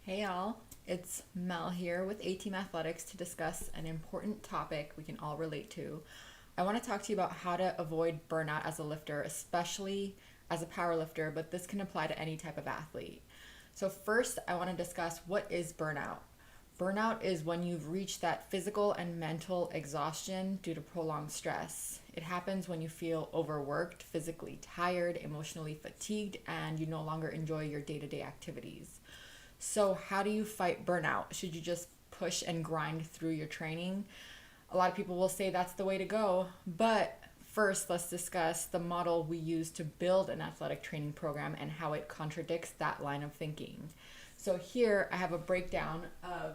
Hey y'all, it's Mel here with A-Team Athletics to discuss an important topic we can all relate to. I want to talk to you about how to avoid burnout as a lifter, especially as a power lifter, but this can apply to any type of athlete. So first, I want to discuss what is burnout. Burnout is when you've reached that physical and mental exhaustion due to prolonged stress. It happens when you feel overworked, physically tired, emotionally fatigued, and you no longer enjoy your day-to-day activities. So, how do you fight burnout? Should you just push and grind through your training? A lot of people will say that's the way to go, but first, let's discuss the model we use to build an athletic training program and how it contradicts that line of thinking. So, here I have a breakdown of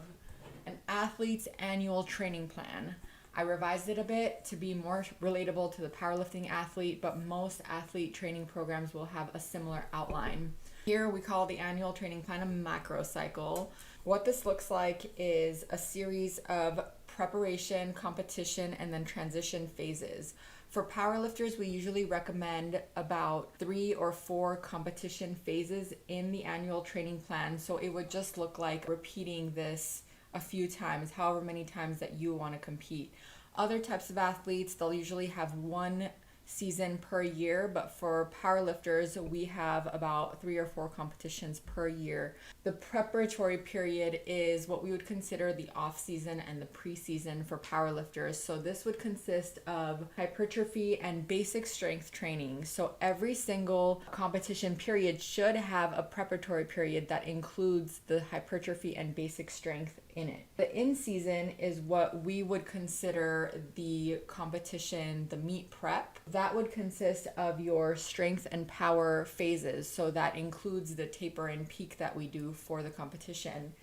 an athlete's annual training plan. I revised it a bit to be more relatable to the powerlifting athlete, but most athlete training programs will have a similar outline. Here we call the annual training plan a macro cycle. What this looks like is a series of preparation, competition, and then transition phases. For powerlifters, we usually recommend about 3 or 4 competition phases in the annual training plan. So it would just look like repeating this a few times, however many times that you want to compete. Other types of athletes, they'll usually have one season per year, but for powerlifters, we have about 3 or 4 competitions per year. The preparatory period is what we would consider the off season and the preseason for powerlifters. So this would consist of hypertrophy and basic strength training. So every single competition period should have a preparatory period that includes the hypertrophy and basic strength in it. The in season is what we would consider the competition, the meet prep. That would consist of your strength and power phases. So that includes the taper and peak that we do for the competition.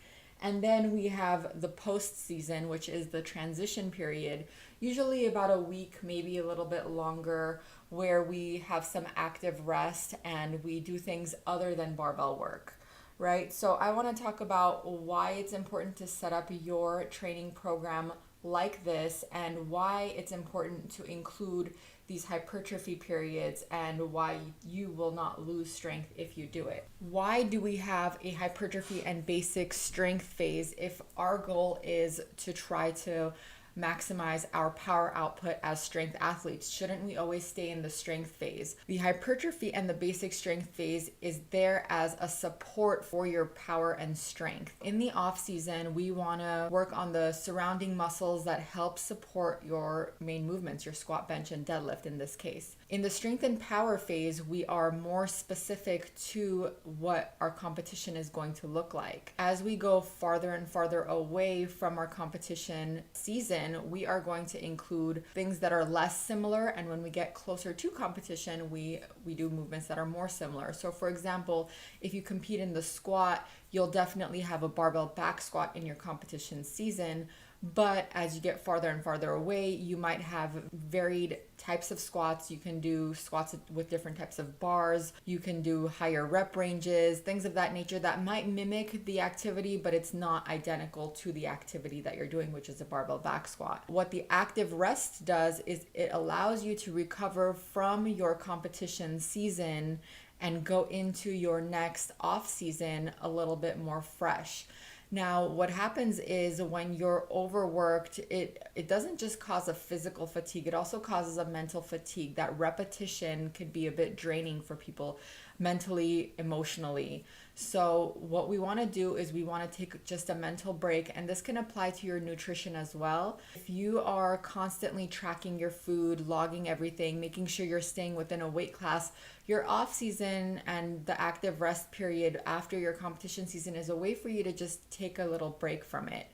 And then we have the post season, which is the transition period, usually about a week, maybe a little bit longer, where we have some active rest and we do things other than barbell work. Right? So I want to talk about why it's important to set up your training program like this and why it's important to include these hypertrophy periods and why you will not lose strength if you do it. Why do we have a hypertrophy and basic strength phase if our goal is to try to maximize our power output as strength athletes? Shouldn't we always stay in the strength phase? The hypertrophy and the basic strength phase is there as a support for your power and strength. In the off season, we want to work on the surrounding muscles that help support your main movements, your squat, bench, and deadlift in this case. In the strength and power phase, we are more specific to what our competition is going to look like. As we go farther and farther away from our competition season, we are going to include things that are less similar, and when we get closer to competition, we do movements that are more similar. So for example, if you compete in the squat, you'll definitely have a barbell back squat in your competition season. But as you get farther and farther away, you might have varied types of squats. You can do squats with different types of bars. You can do higher rep ranges, things of that nature that might mimic the activity, but it's not identical to the activity that you're doing, which is a barbell back squat. What the active rest does is it allows you to recover from your competition season and go into your next off season a little bit more fresh. Now, what happens is when you're overworked, it doesn't just cause a physical fatigue, it also causes a mental fatigue. That repetition could be a bit draining for people mentally, emotionally. So what we want to do is we want to take just a mental break, and this can apply to your nutrition as well. If you are constantly tracking your food, logging everything, making sure you're staying within a weight class, your off season and the active rest period after your competition season is a way for you to just take a little break from it.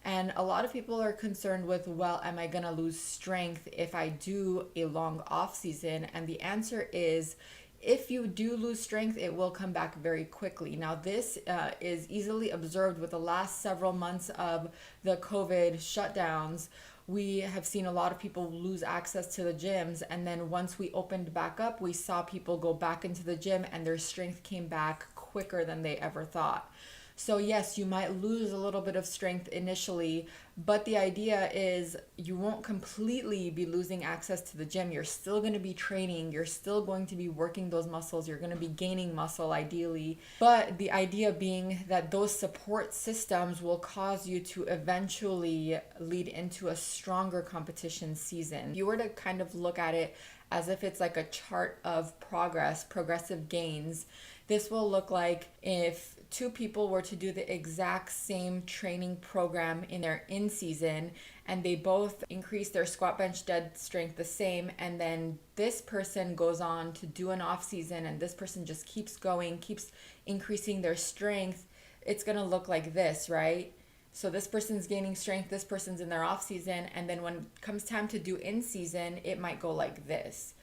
And a lot of people are concerned with, well, am I going to lose strength if I do a long off season? And the answer is, if you do lose strength, it will come back very quickly. Now, this is easily observed with the last several months of the COVID shutdowns. We have seen a lot of people lose access to the gyms. And then once we opened back up, we saw people go back into the gym and their strength came back quicker than they ever thought. So yes, you might lose a little bit of strength initially, but the idea is you won't completely be losing access to the gym. You're still going to be training, you're still going to be working those muscles, you're going to be gaining muscle ideally. But the idea being that those support systems will cause you to eventually lead into a stronger competition season. If you were to kind of look at it as if it's like a chart of progress, progressive gains, this will look like if two people were to do the exact same training program in their in season and they both increase their squat bench dead strength the same, and then this person goes on to do an off season and this person just keeps going, keeps increasing their strength, it's going to look like this, right? So this person's gaining strength, this person's in their off season, and then when it comes time to do in season, it might go like this.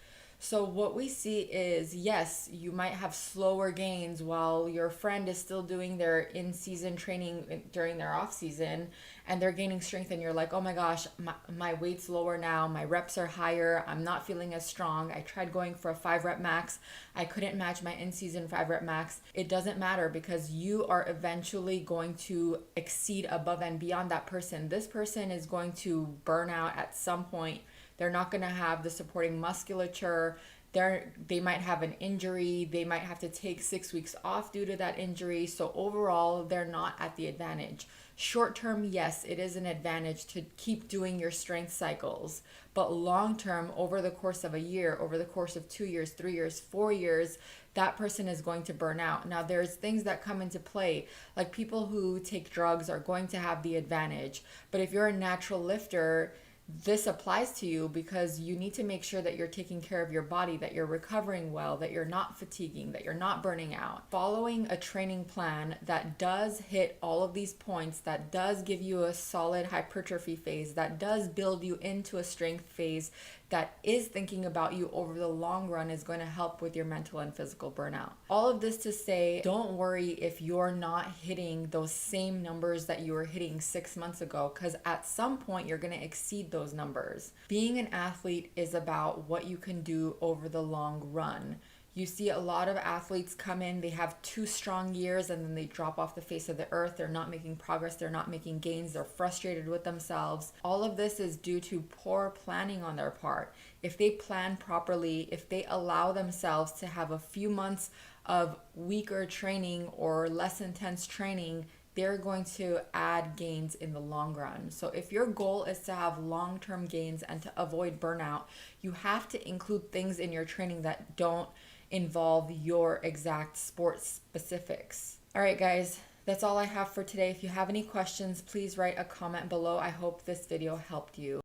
So what we see is, yes, you might have slower gains while your friend is still doing their in-season training during their off-season, and they're gaining strength, and you're like, oh my gosh, my weight's lower now, my reps are higher, I'm not feeling as strong, I tried going for a 5-rep max, I couldn't match my in-season 5-rep max. It doesn't matter because you are eventually going to exceed above and beyond that person. This person is going to burn out at some point. They're not going to have the supporting musculature. They might have an injury. They might have to take 6 weeks off due to that injury. So overall, they're not at the advantage. Short term, yes, it is an advantage to keep doing your strength cycles. But long term, over the course of a year, over the course of 2 years, 3 years, 4 years, that person is going to burn out. Now, there's things that come into play, like people who take drugs are going to have the advantage. But if you're a natural lifter, this applies to you because you need to make sure that you're taking care of your body, that you're recovering well, that you're not fatiguing, that you're not burning out. Following a training plan that does hit all of these points, that does give you a solid hypertrophy phase, that does build you into a strength phase, that is thinking about you over the long run is going to help with your mental and physical burnout. All of this to say, don't worry if you're not hitting those same numbers that you were hitting 6 months ago, because at some point you're going to exceed those numbers. Being an athlete is about what you can do over the long run. You see a lot of athletes come in, they have 2 strong years and then they drop off the face of the earth. They're not making progress, they're not making gains, they're frustrated with themselves. All of this is due to poor planning on their part. If they plan properly, if they allow themselves to have a few months of weaker training or less intense training, they're going to add gains in the long run. So if your goal is to have long-term gains and to avoid burnout, you have to include things in your training that don't involve your exact sport specifics. All right, guys, that's all I have for today. If you have any questions, please write a comment below. I hope this video helped you.